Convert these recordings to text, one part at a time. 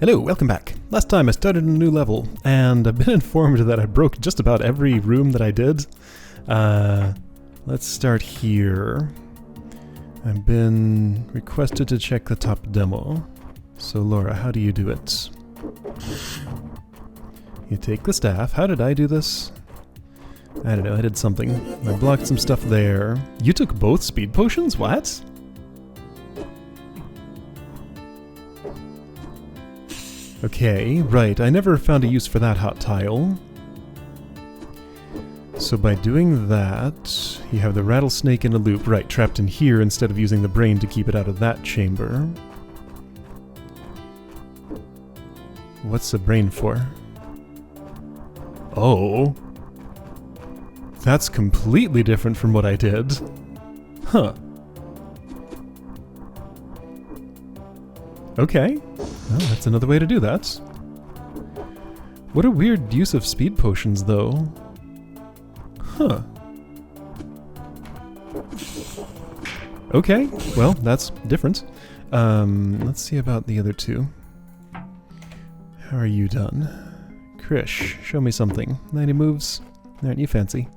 Hello, welcome back. Last time I started a new level, and I've been informed that I broke just about every room that I did. Let's start here. I've been requested to check the top demo. So Laura, how do you do it? You take the staff. How did I do this? I don't know, I did something. I blocked some stuff there. You took both speed potions? What? Okay, right, I never found a use for that hot tile. So by doing that, you have the rattlesnake in a loop, right, trapped in here instead of using the brain to keep it out of that chamber. What's the brain for? Oh. That's completely different from what I did. Huh. Okay. Well, that's another way to do that. What a weird use of speed potions, though. Huh. Okay, well, that's different. Let's see about the other two. How are you done? Krish, show me something. 90 moves? Aren't you fancy?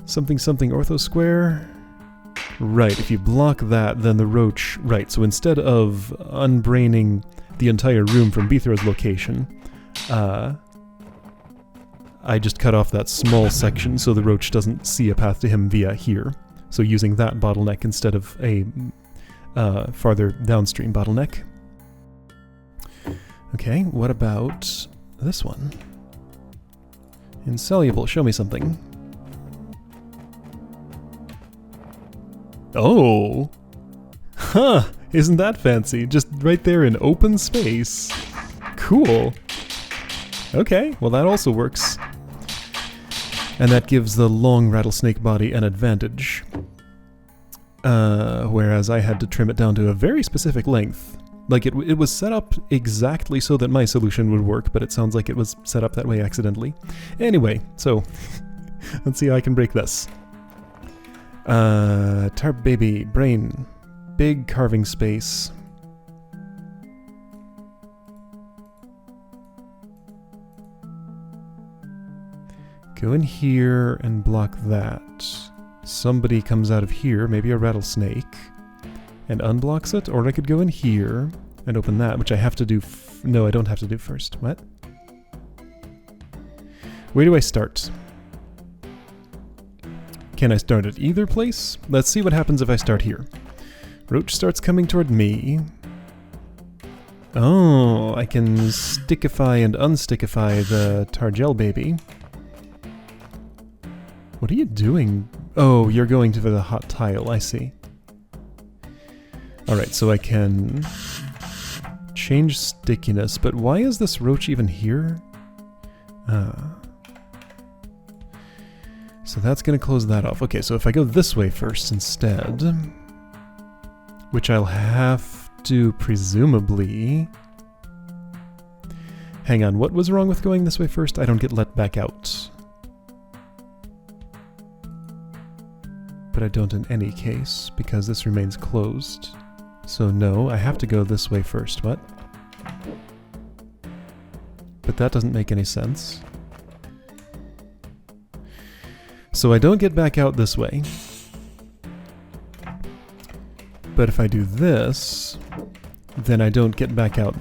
Something something ortho square? Right, if you block that, then the roach... Right, so instead of unbraining the entire room from Beethro's location, I just cut off that small section so the roach doesn't see a path to him via here. So using that bottleneck instead of a farther downstream bottleneck. Okay, what about this one? Insoluble, show me something. Oh! Huh! Isn't that fancy? Just right there in open space. Cool. Okay, well that also works. And that gives the long rattlesnake body an advantage. Whereas I had to trim it down to a very specific length. Like it was set up exactly so that my solution would work, but it sounds like it was set up that way accidentally. Anyway, so let's see how I can break this. Tarp baby, brain, big carving space. Go in here and block that. Somebody comes out of here, maybe a rattlesnake, and unblocks it, or I could go in here and open that, which I have to do no, I don't have to do first. What? Where do I start? Can I start at either place? Let's see what happens if I start here. Roach starts coming toward me. Oh, I can stickify and unstickify the Targel baby. What are you doing? Oh, you're going to the hot tile, I see. Alright, so I can change stickiness, but why is this roach even here? So that's going to close that off. Okay, so if I go this way first instead, which I'll have to presumably... Hang on, what was wrong with going this way first? I don't get let back out. But I don't in any case, because this remains closed. So no, I have to go this way first. What? But that doesn't make any sense. So I don't get back out this way. But if I do this, then I don't get back out.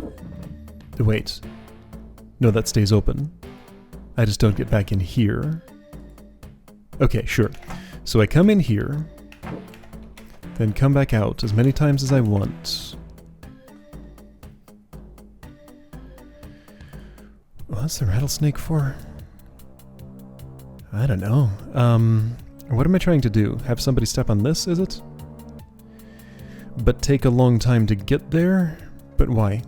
Wait. No, that stays open. I just don't get back in here. Okay, sure. So I come in here, then come back out as many times as I want. What's the rattlesnake for? I don't know. What am I trying to do? Have somebody step on this, is it? But take a long time to get there? But why?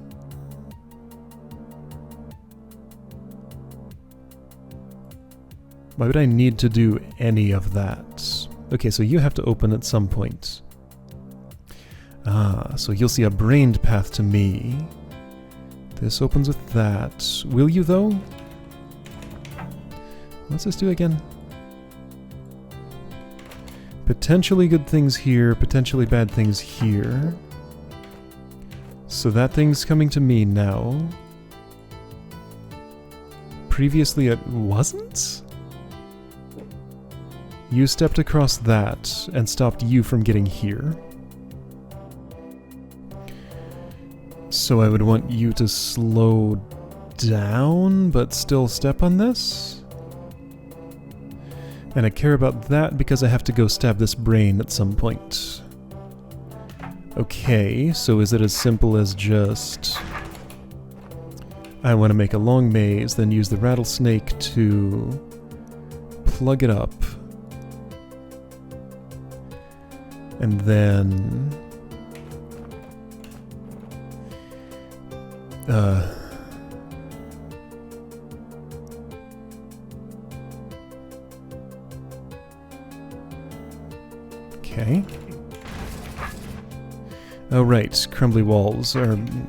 Why would I need to do any of that? Okay, so you have to open at some point. Ah, so you'll see a brained path to me. This opens with that. Will you, though? What's this do again? Potentially good things here, potentially bad things here. So that thing's coming to me now. Previously it wasn't? You stepped across that and stopped you from getting here. So I would want you to slow down, but still step on this? And I care about that because I have to go stab this brain at some point. Okay, so is it as simple as just... I want to make a long maze, then use the rattlesnake to plug it up. And then... Okay. Oh right, crumbly walls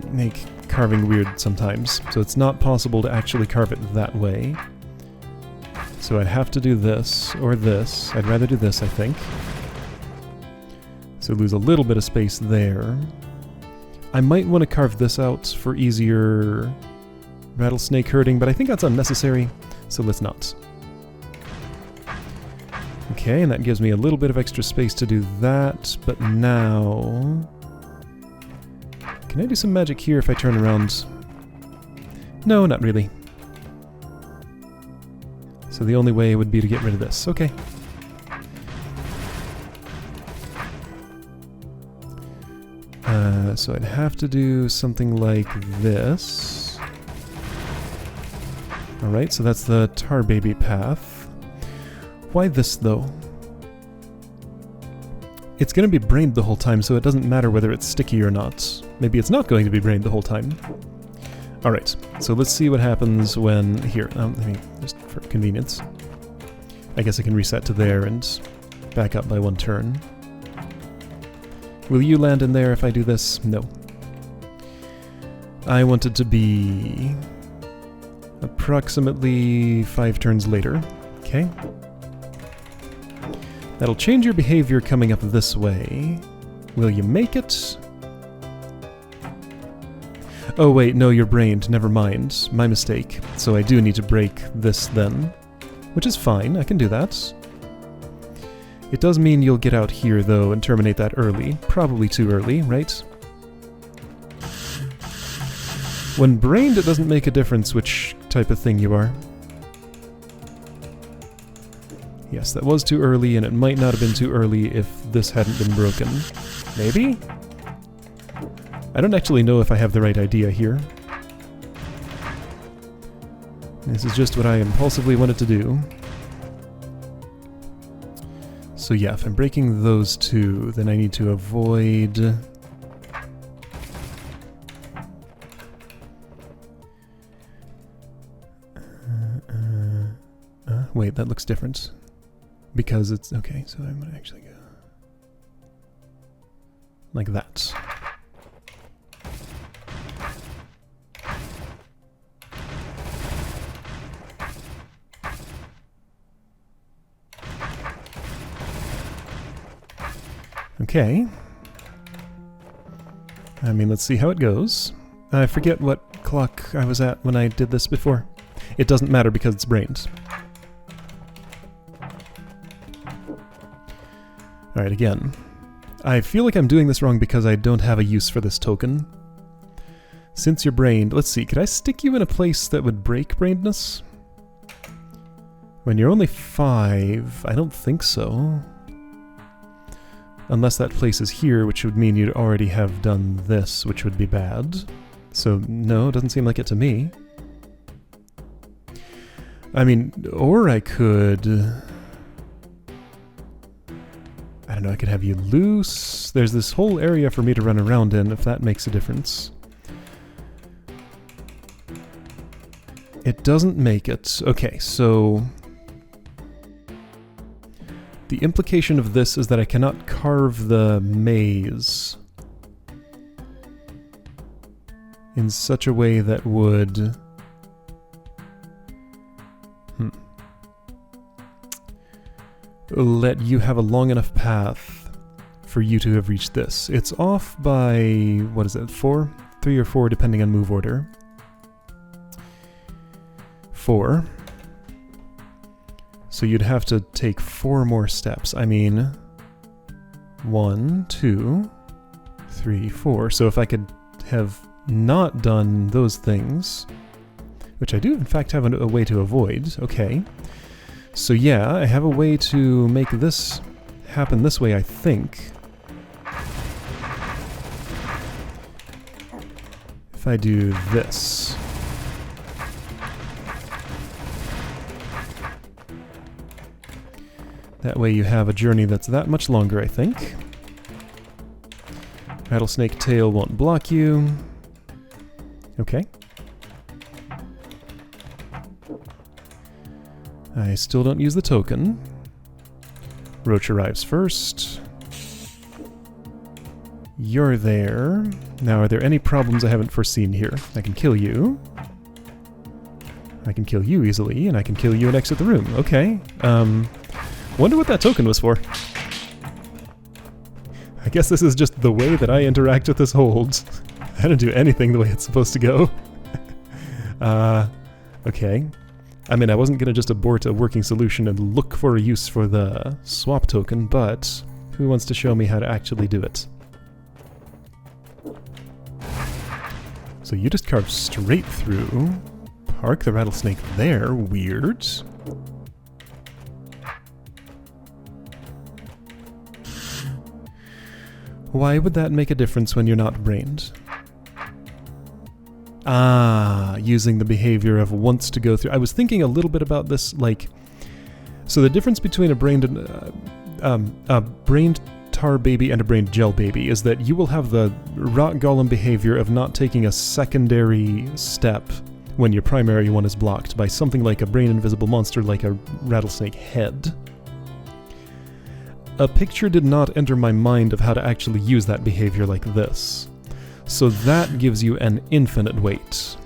make carving weird sometimes, so it's not possible to actually carve it that way. So I'd have to do this, or this. I'd rather do this, I think. So lose a little bit of space there. I might want to carve this out for easier rattlesnake herding, but I think that's unnecessary, so let's not. Okay, and that gives me a little bit of extra space to do that, but now... Can I do some magic here if I turn around? No, not really. So the only way would be to get rid of this. Okay. So I'd have to do something like this. Alright, so that's the tar baby path. Why this, though? It's going to be brained the whole time, so it doesn't matter whether it's sticky or not. Maybe it's not going to be brained the whole time. Alright, so let's see what happens when... Here, let me, just for convenience. I guess I can reset to there and back up by one turn. Will you land in there if I do this? No. I want it to be... approximately 5 turns later. Okay. That'll change your behavior coming up this way. Will you make it? Oh wait, no, you're brained. Never mind. My mistake. So I do need to break this then. Which is fine, I can do that. It does mean you'll get out here, though, and terminate that early. Probably too early, right? When brained, it doesn't make a difference which type of thing you are. Yes, that was too early, and it might not have been too early if this hadn't been broken. Maybe? I don't actually know if I have the right idea here. This is just what I impulsively wanted to do. So yeah, if I'm breaking those two, then I need to avoid... wait, that looks different. Because it's... okay, so I'm gonna actually go... like that. Okay. I mean, let's see how it goes. I forget what clock I was at when I did this before. It doesn't matter because it's brained. Alright, again. I feel like I'm doing this wrong because I don't have a use for this token. Since you're brained, let's see, could I stick you in a place that would break brainedness? When you're only 5, I don't think so. Unless that place is here, which would mean you'd already have done this, which would be bad. So, no, it doesn't seem like it to me. I mean, or I could... I don't know, I could have you loose. There's this whole area for me to run around in, if that makes a difference. It doesn't make it. Okay, so... the implication of this is that I cannot carve the maze in such a way that would... let you have a long enough path for you to have reached this. It's off by... what is it? 4? 3 or 4 depending on move order. 4. So you'd have to take 4 more steps. I mean, 1, 2, 3, 4. So if I could have not done those things, which I do in fact have a way to avoid, okay. So yeah, I have a way to make this happen this way, I think. If I do this. That way you have a journey that's that much longer, I think. Rattlesnake tail won't block you. Okay. I still don't use the token. Roach arrives first. You're there. Now, are there any problems I haven't foreseen here? I can kill you. I can kill you easily, and I can kill you and exit the room. Okay. Wonder what that token was for. I guess this is just the way that I interact with this hold. I don't do anything the way it's supposed to go. Okay. I mean, I wasn't gonna just abort a working solution and look for a use for the swap token, but who wants to show me how to actually do it? So you just carve straight through. Park the rattlesnake there. Weird. Why would that make a difference when you're not brained? Ah, using the behavior of wants to go through. I was thinking a little bit about this, like... So the difference between a brained tar baby and a brained gel baby is that you will have the rock golem behavior of not taking a secondary step when your primary one is blocked by something like a brain invisible monster like a rattlesnake head. A picture did not enter my mind of how to actually use that behavior like this. So that gives you an infinite wait.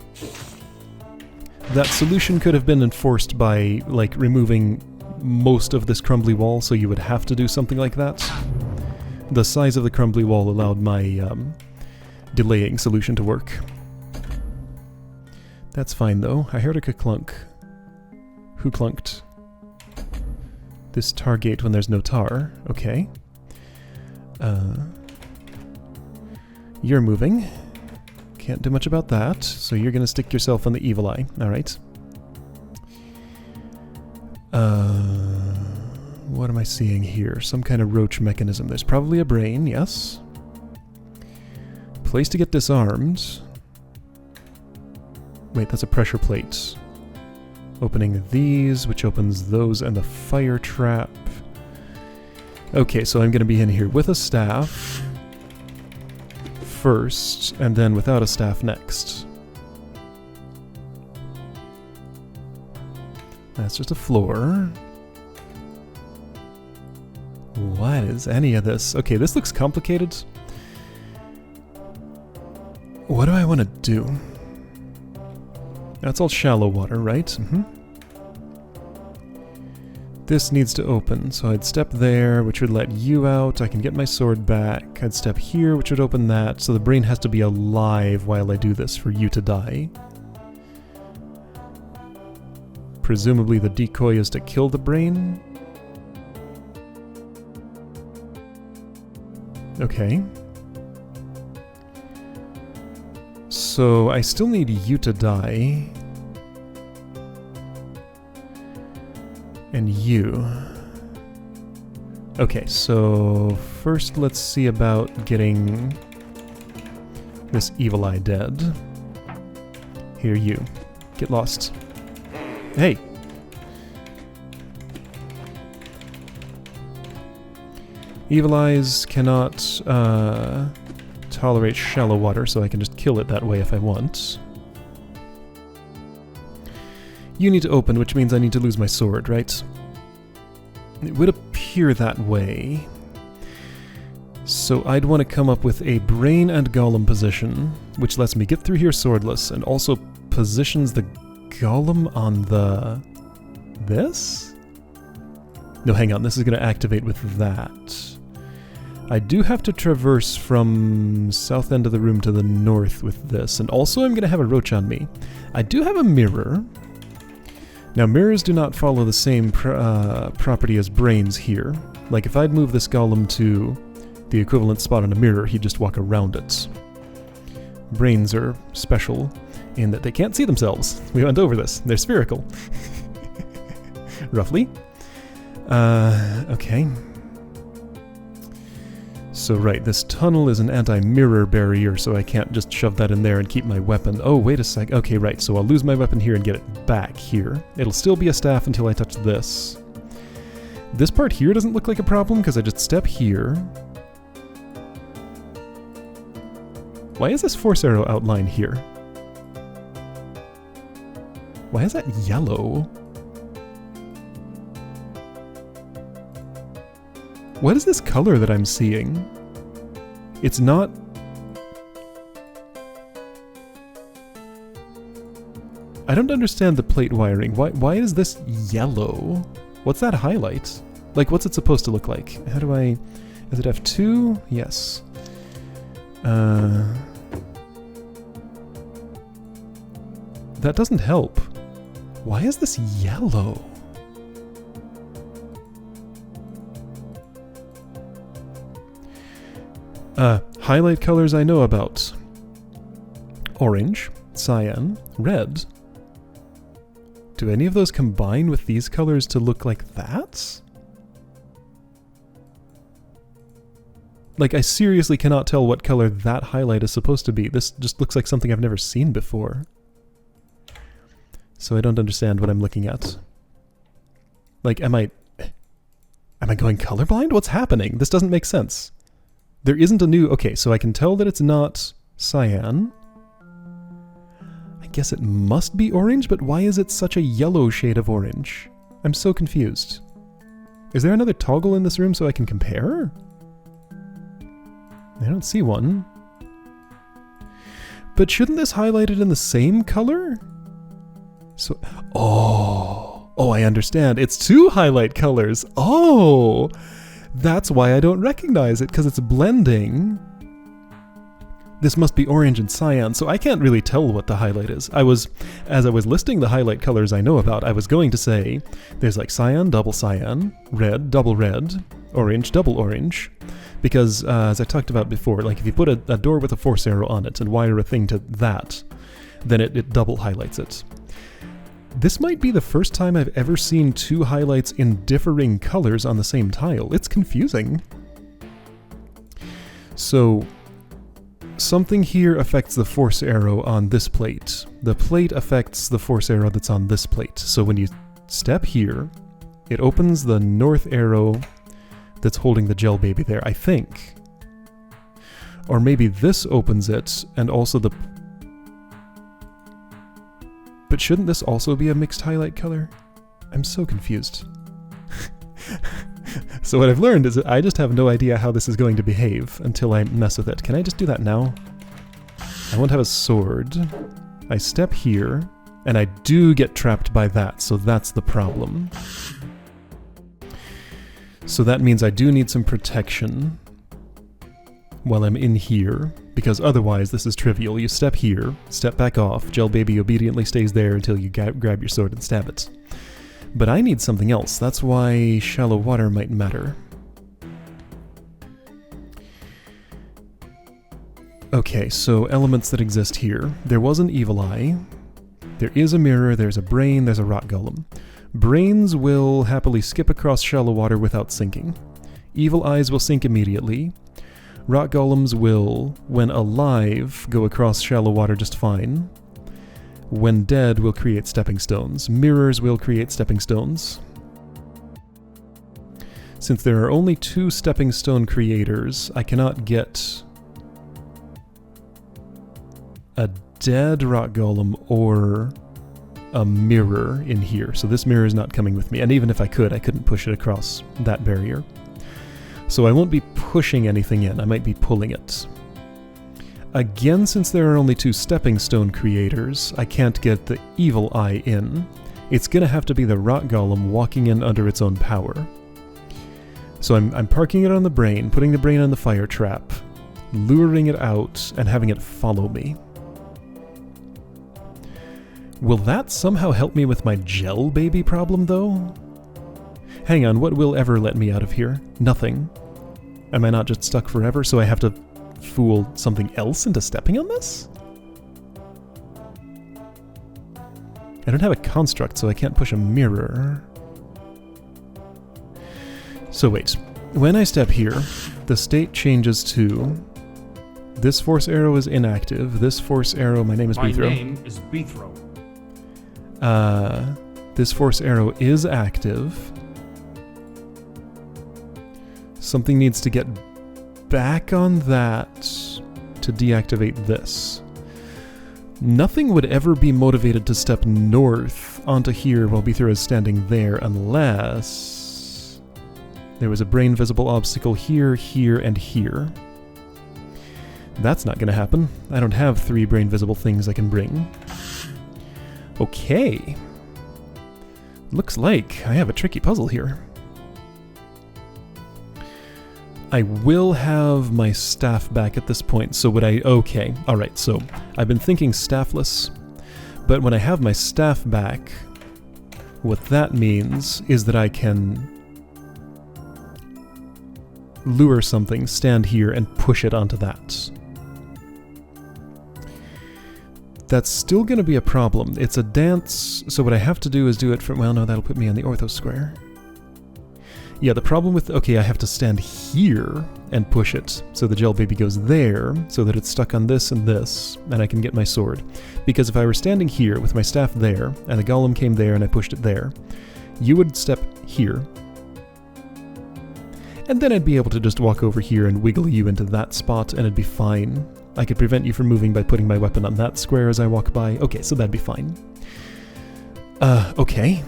That solution could have been enforced by, like, removing most of this crumbly wall, so you would have to do something like that. The size of the crumbly wall allowed my delaying solution to work. That's fine, though. I heard a clunk. Who clunked? This tar gate when there's no tar. Okay. You're moving. Can't do much about that, so you're gonna stick yourself on the evil eye. Alright. What am I seeing here? Some kind of roach mechanism. There's probably a brain, yes. Place to get disarmed. Wait, that's a pressure plate. Opening these, which opens those and the fire trap. Okay, so I'm gonna be in here with a staff first, and then without a staff next. That's just a floor. What is any of this? Okay, this looks complicated. What do I want to do? That's all shallow water, right? Mm-hmm. This needs to open, so I'd step there, which would let you out. I can get my sword back. I'd step here, which would open that, so the brain has to be alive while I do this for you to die. Presumably the decoy is to kill the brain? Okay. So I still need you to die. And you. Okay, so first let's see about getting this evil eye dead. Here, you. Get lost. Hey! Evil eyes cannot tolerate shallow water, so I can just kill it that way if I want. You need to open, which means I need to lose my sword, right? It would appear that way. So I'd want to come up with a brain and golem position, which lets me get through here swordless, and also positions the golem on the... this? No, hang on, this is going to activate with that. I do have to traverse from south end of the room to the north with this, and also I'm going to have a roach on me. I do have a mirror. Now, mirrors do not follow the same property as brains here. Like, if I'd move this golem to the equivalent spot on a mirror, he'd just walk around it. Brains are special in that they can't see themselves. We went over this. They're spherical. Roughly. Okay. So right, this tunnel is an anti-mirror barrier, so I can't just shove that in there and keep my weapon. Oh, wait a sec. Okay, right, so I'll lose my weapon here and get it back here. It'll still be a staff until I touch this. This part here doesn't look like a problem because I just step here. Why is this force arrow outline here? Why is that yellow? What is this color that I'm seeing? It's not... I don't understand the plate wiring. Why is this yellow? What's that highlight? Like, what's it supposed to look like? How do I... Is it F2? Yes. That doesn't help. Why is this yellow? Highlight colors I know about. Orange, cyan, red. Do any of those combine with these colors to look like that? Like, I seriously cannot tell what color that highlight is supposed to be. This just looks like something I've never seen before. So I don't understand what I'm looking at. Like, am I going colorblind? What's happening? This doesn't make sense. There isn't a new... Okay, so I can tell that it's not cyan. I guess it must be orange, but why is it such a yellow shade of orange? I'm so confused. Is there another toggle in this room so I can compare? I don't see one. But shouldn't this highlight it in the same color? So... Oh, I understand. It's two highlight colors. Oh! That's why I don't recognize it, because it's blending. This must be orange and cyan, so I can't really tell what the highlight is. As I was listing the highlight colors I know about, I was going to say, there's like cyan, red, double red, orange, double orange. Because, as I talked about before, like if you put a door with a force arrow on it and wire a thing to that, then it double highlights it. This might be the first time I've ever seen two highlights in differing colors on the same tile. It's confusing. So, something here affects the force arrow on this plate. The plate affects the force arrow that's on this plate. So when you step here, it opens the north arrow that's holding the gel baby there, I think. Or maybe this opens it, and also the... But shouldn't this also be a mixed highlight color? I'm so confused. So what I've learned is that I just have no idea how this is going to behave until I mess with it. Can I just do that now? I won't have a sword. I step here, and I do get trapped by that, so that's the problem. So that means I do need some protection while I'm in here, because otherwise this is trivial. You step here, step back off, gel baby obediently stays there until you grab your sword and stab it. But I need something else. That's why shallow water might matter. Okay, so elements that exist here. There was an evil eye. There is a mirror, there's a brain, there's a rot golem. Brains will happily skip across shallow water without sinking. Evil eyes will sink immediately. Rot golems will, when alive, go across shallow water just fine. When dead, will create stepping stones. Mirrors will create stepping stones. Since there are only 2 stepping stone creators, I cannot get a dead rot golem or a mirror in here. So this mirror is not coming with me, and even if I could, I couldn't push it across that barrier. So I won't be pushing anything in, I might be pulling it. Again, since there are only 2 stepping stone creators, I can't get the evil eye in. It's gonna have to be the rot golem walking in under its own power. So I'm parking it on the brain, putting the brain on the fire trap, luring it out, and having it follow me. Will that somehow help me with my gel baby problem, though? Hang on, what will ever let me out of here? Nothing. Am I not just stuck forever, so I have to fool something else into stepping on this? I don't have a construct, so I can't push a mirror. So wait, when I step here, the state changes to... This force arrow is inactive, this force arrow, my name is Beethro. My name is Beethro. This force arrow is active. Something needs to get back on that to deactivate this. Nothing would ever be motivated to step north onto here while Beethro is standing there unless there was a brain visible obstacle here, here, and here. That's not going to happen. I don't have 3 brain visible things I can bring. Okay. Looks like I have a tricky puzzle here. I will have my staff back at this point, so would I... Okay, alright, so I've been thinking staffless, but when I have my staff back, what that means is that I can lure something, stand here, and push it onto that. That's still going to be a problem. It's a dance, so what I have to do is do it from... Well, no, that'll put me on the ortho square. Yeah, the problem with... Okay, I have to stand here and push it, so the gel baby goes there, so that it's stuck on this and this, and I can get my sword. Because if I were standing here with my staff there, and the golem came there and I pushed it there, you would step here, and then I'd be able to just walk over here and wiggle you into that spot, and it'd be fine. I could prevent you from moving by putting my weapon on that square as I walk by. Okay, so that'd be fine. Okay.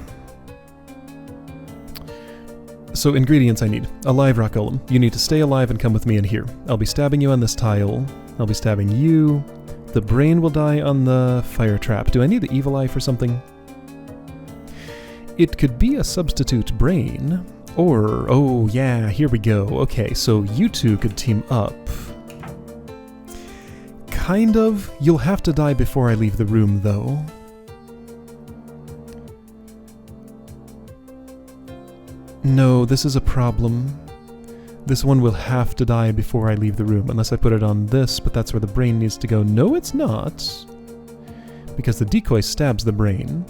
So ingredients I need. A live rock golem. You need to stay alive and come with me in here. I'll be stabbing you on this tile. I'll be stabbing you. The brain will die on the fire trap. Do I need the evil eye for something? It could be a substitute brain. Or, oh yeah, here we go. Okay, so you two could team up. Kind of. You'll have to die before I leave the room, though. No, this is a problem. This one will have to die before I leave the room, unless I put it on this, but that's where the brain needs to go. No, it's not. Because the decoy stabs the brain.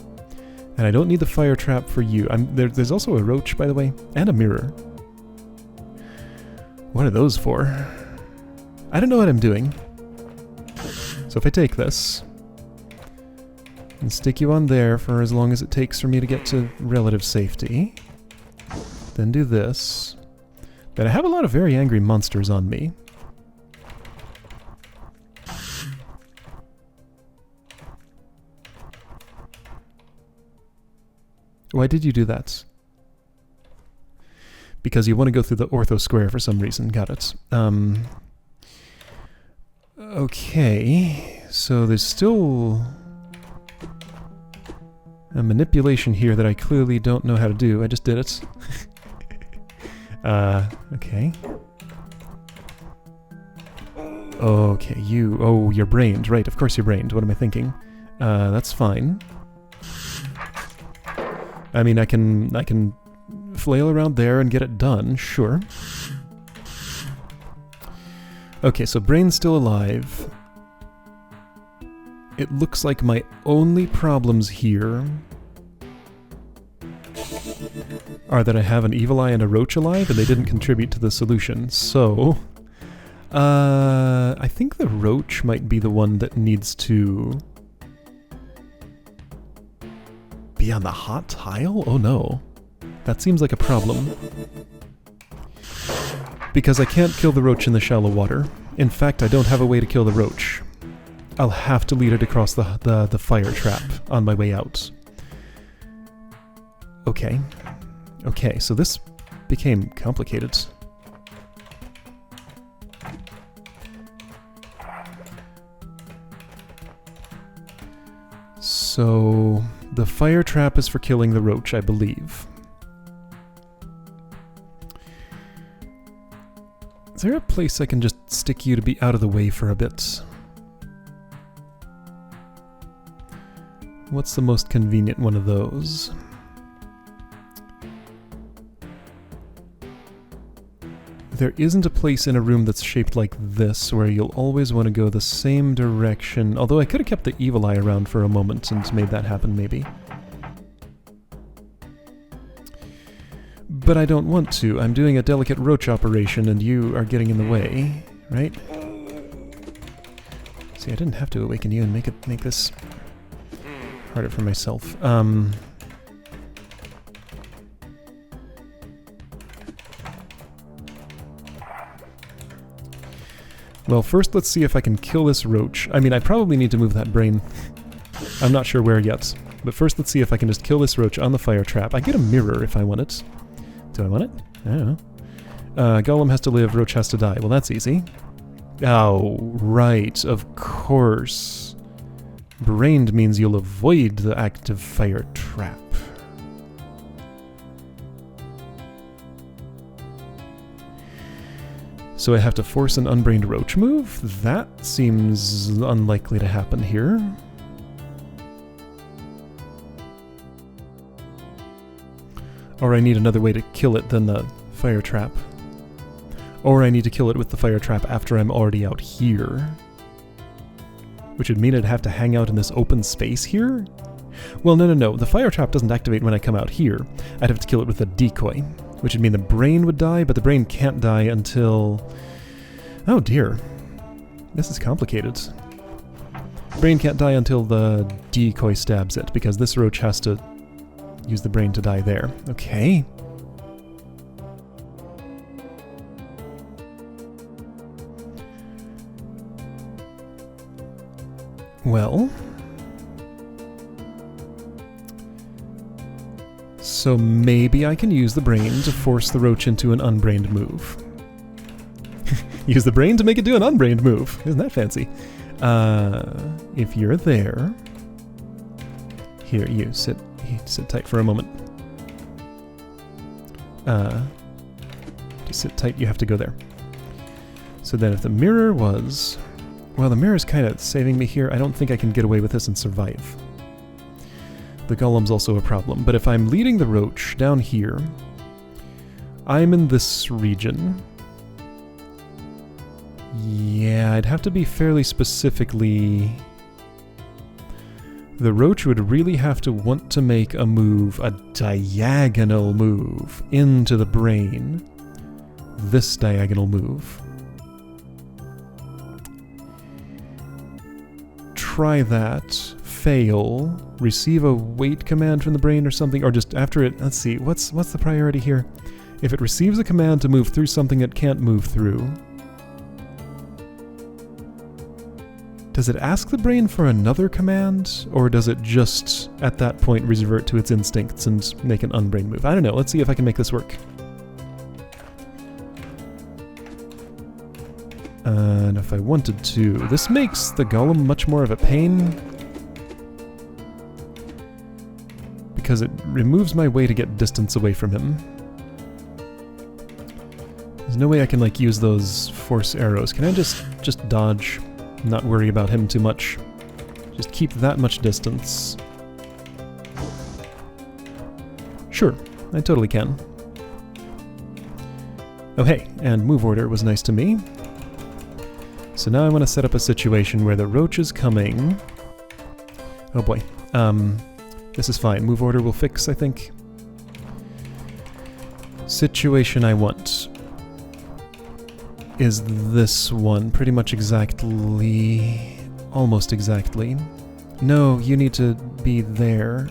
And I don't need the fire trap for you. There's also a roach, by the way, and a mirror. What are those for? I don't know what I'm doing. So if I take this and stick you on there for as long as it takes for me to get to relative safety, then do this, then I have a lot of very angry monsters on me. Why did you do that? Because you want to go through the ortho square for some reason. Got it. Okay, so there's still a manipulation here that I clearly don't know how to do. I just did it. Okay. Okay, you... Oh, you're brained. Right, of course you're brained. What am I thinking? That's fine. I mean, I can flail around there and get it done, sure. Okay, so brain's still alive. It looks like my only problems here are that I have an evil eye and a roach alive, and they didn't contribute to the solution, so... I think the roach might be the one that needs to... be on the hot tile? Oh no. That seems like a problem. Because I can't kill the roach in the shallow water. In fact, I don't have a way to kill the roach. I'll have to lead it across the fire trap on my way out. Okay. Okay, so this became complicated. So... the fire trap is for killing the roach, I believe. Is there a place I can just stick you to be out of the way for a bit? What's the most convenient one of those? There isn't a place in a room that's shaped like this where you'll always want to go the same direction, although I could have kept the evil eye around for a moment and made that happen maybe. But I don't want to. I'm doing a delicate roach operation and you are getting in the way, right? See, I didn't have to awaken you and make this harder for myself. Well, first let's see if I can kill this roach. I mean, I probably need to move that brain. I'm not sure where yet. But first let's see if I can just kill this roach on the fire trap. I get a mirror if I want it. Do I want it? I don't know. Golem has to live, roach has to die. Well, that's easy. Oh, right. Of course. Brained means you'll avoid the active fire trap. So I have to force an unbrained roach move? That seems unlikely to happen here. Or I need another way to kill it than the fire trap. Or I need to kill it with the fire trap after I'm already out here. Which would mean I'd have to hang out in this open space here? Well, no. The fire trap doesn't activate when I come out here. I'd have to kill it with a decoy. Which would mean the brain would die, but the brain can't die until... Oh dear. This is complicated. Brain can't die until the decoy stabs it, because this roach has to use the brain to die there. Okay. Well... So maybe I can use the brain to force the roach into an unbrained move. Use the brain to make it do an unbrained move. Isn't that fancy? If you're there... Here, you sit tight for a moment. To sit tight, you have to go there. So then if the mirror was... Well, the mirror's kind of saving me here. I don't think I can get away with this and survive. The golem's also a problem, but if I'm leading the roach down here, I'm in this region. Yeah, I'd have to be fairly specifically... The roach would really have to want to make a move, a diagonal move, into the brain. This diagonal move. Try that. Fail. Receive a wait command from the brain or something, or just after it... Let's see, what's the priority here? If it receives a command to move through something it can't move through... Does it ask the brain for another command, or does it just, at that point, revert to its instincts and make an unbrained move? I don't know, let's see if I can make this work. And if I wanted to... This makes the golem much more of a pain, because it removes my way to get distance away from him. There's no way I can, like, use those force arrows. Can I just dodge? Not worry about him too much. Just keep that much distance. Sure, I totally can. Oh hey, and move order was nice to me. So now I want to set up a situation where the roach is coming. Oh boy. This is fine. Move order will fix, I think. Situation I want is this one, pretty much exactly, almost exactly. No, you need to be there.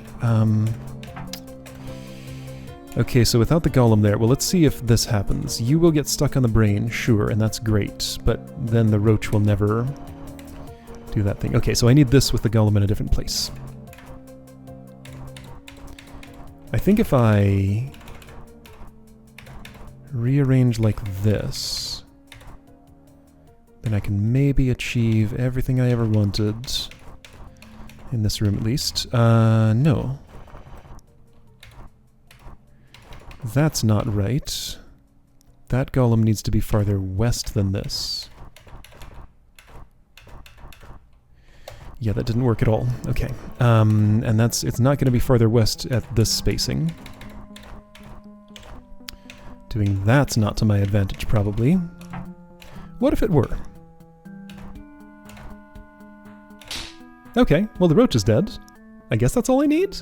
Okay, so without the golem there, well, let's see if this happens. You will get stuck on the brain, sure, and that's great, but then the roach will never do that thing. Okay, so I need this with the golem in a different place. I think if I rearrange like this, then I can maybe achieve everything I ever wanted. In this room, at least. No. That's not right. That golem needs to be farther west than this. Yeah, that didn't work at all. Okay. And it's not going to be farther west at this spacing. Doing that's not to my advantage, probably. What if it were? Okay, well the roach is dead. I guess that's all I need?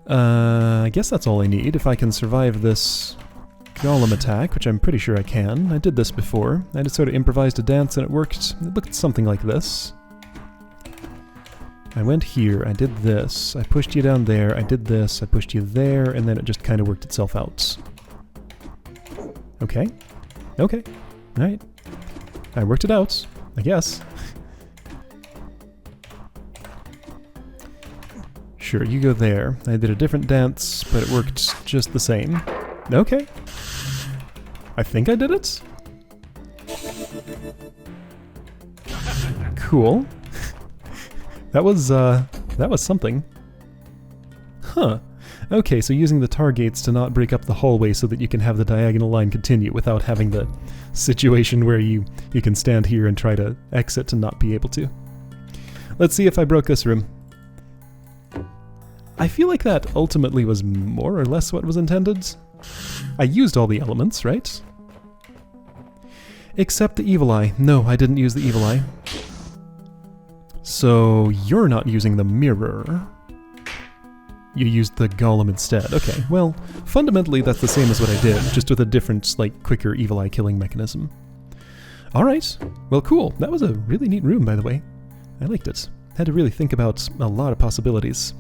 I guess that's all I need if I can survive this golem attack, which I'm pretty sure I can. I did this before. I just sort of improvised a dance and it worked. It looked something like this. I went here, I did this, I pushed you down there, I did this, I pushed you there, and then it just kind of worked itself out. Okay. Okay. Alright. I worked it out, I guess. Sure, you go there. I did a different dance, but it worked just the same. Okay. I think I did it? Cool. That was something. Huh. Okay, so using the tar gates to not break up the hallway so that you can have the diagonal line continue without having the situation where you can stand here and try to exit and not be able to. Let's see if I broke this room. I feel like that ultimately was more or less what was intended. I used all the elements, right? Except the evil eye. No, I didn't use the evil eye. So you're not using the mirror. You used the golem instead. Okay, well, fundamentally that's the same as what I did, just with a different, like, quicker evil eye killing mechanism. Alright, well cool. That was a really neat room, by the way. I liked it. Had to really think about a lot of possibilities.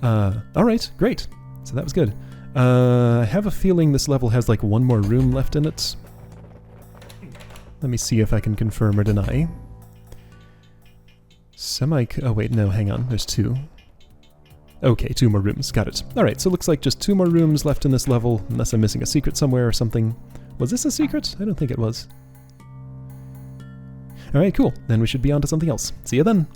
Alright, great. So that was good. I have a feeling this level has like one more room left in it. Let me see if I can confirm or deny. Oh wait, no, hang on, there's two. Okay, 2 more rooms, got it. Alright, so it looks like just 2 more rooms left in this level, unless I'm missing a secret somewhere or something. Was this a secret? I don't think it was. Alright, cool. Then we should be on to something else. See you then!